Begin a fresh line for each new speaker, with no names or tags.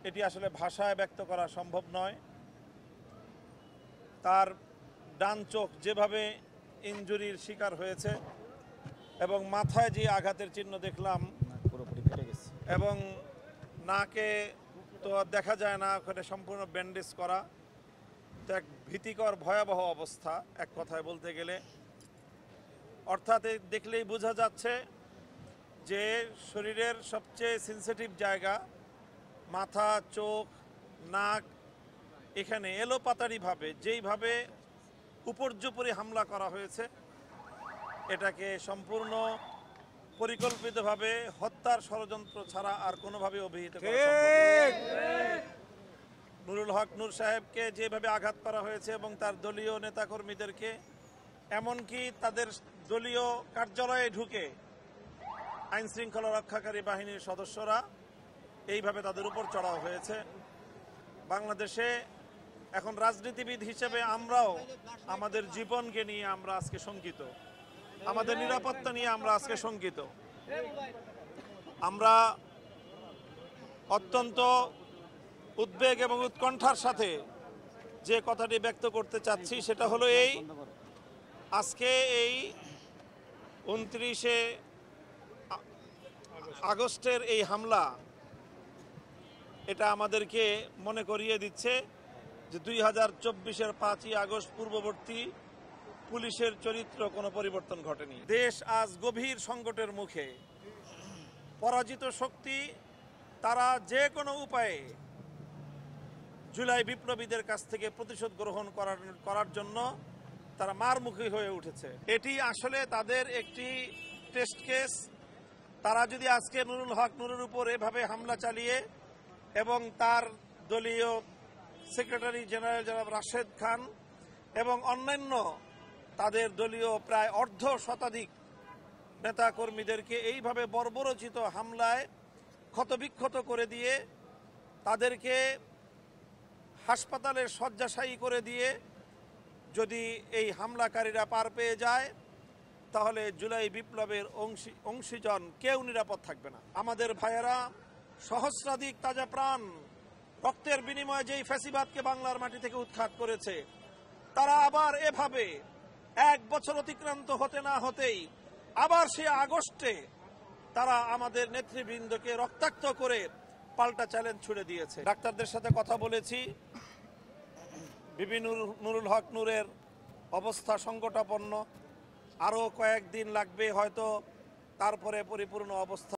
এটি আসলে ভাষায় ব্যক্ত করা সম্ভব নয়। তার ডান চোখ যেভাবে ইনজুরির শিকার হয়েছে এবং মাথায় যে আঘাতের চিহ্ন দেখলাম
পুরোপুরি ফেটে গেছে
এবং নাকে তো দেখা যায় না, ওখানে সম্পূর্ণ ব্যান্ডেজ করা, তো এক ভীতিকর ভয়াবহ অবস্থা এক কথায় বলতে গেলে। অর্থাৎ দেখলেই বোঝা যাচ্ছে যে শরীরের সবচেয়ে সেন্সিটিভ জায়গা মাথা, চোখ, নাক, এখানে এলোপাতাড়িভাবে যেইভাবে উপর্যুপরি হামলা করা হয়েছে, এটাকে সম্পূর্ণ পরিকল্পিতভাবে হত্যার ষড়যন্ত্র ছাড়া আর কোনোভাবে অভিহিত করা সম্ভব নয়। নুরুল হক নূর সাহেবকে যেভাবে আঘাত করা হয়েছে এবং তার দলীয় নেতাকর্মীদেরকে, এমনকি তাদের দলীয় কার্যালয়ে ঢুকে আইন শৃঙ্খলা রক্ষাকারী বাহিনীর সদস্যরা এইভাবে তাদের উপর চড়াও হয়েছে। বাংলাদেশে এখন রাজনীতিবিদ হিসেবে আমরাও আমাদের জীবনকে নিয়ে আমরা আজকে শঙ্কিত, আমাদের নিরাপত্তা নিয়ে আমরা আজকে শঙ্কিত। আমরা অত্যন্ত উদ্বেগ এবং উৎকণ্ঠার সাথে যে কথাটি ব্যক্ত করতে চাচ্ছি সেটা হলো এই, আজকে এই 29শে আগস্টের এই হামলা, এটা আমাদেরকে মনে করিয়ে দিচ্ছে যে 2024-এর 5ই আগস্ট পূর্ববর্তী পুলিশের চরিত্র কোনো পরিবর্তন ঘটেনি। দেশ আজ গভীর সংকটের মুখে। পরাজিত শক্তি তারা যে কোনো উপায়ে জুলাই বিপ্লবীদের কাছ থেকে প্রতিশোধ গ্রহণ করার জন্য তারা মারমুখী হয়ে উঠেছে। এটি আসলে তাদের একটি টেস্ট কেস। তারা যদি আজকে নুরুল হক নূরের উপর এভাবে হামলা চালিয়ে এবং তার দলীয় সেক্রেটারি জেনারেল জনাব রাশেদ খান এবং অন্যান্য তাদের দলীয় প্রায় অর্ধ শতাধিক নেতাকর্মীদেরকে এইভাবে বর্বরোচিত হামলায় ক্ষতবিক্ষত করে দিয়ে, তাদেরকে হাসপাতালে শয্যাশায়ী করে দিয়ে যদি এই হামলাকারীরা পার পেয়ে যায়, তাহলে জুলাই বিপ্লবের অংশীজন কেউ নিরাপদ থাকবে না। আমাদের ভাইয়েরা সহস্রাধিক তাজা প্রাণ রক্তের বিনিময়ে যেই ফ্যাসিবাদকে বাংলার মাটি থেকে উৎখাত করেছে, তারা আবার এভাবে 1 বছর অতিক্রান্ত হতে না হতেই আবার সে আগস্টে তারা আমাদের নেতৃবৃন্দকে রক্তাক্ত করে পাল্টা চ্যালেঞ্জ ছুড়ে দিয়েছে। ডাক্তারদের সাথে কথা বলেছি, নুরুল হক নূরের অবস্থা সংকটাপন্ন, আরও কয়েকদিন লাগবে হয়তো, তারপরে পরিপূর্ণ অবস্থা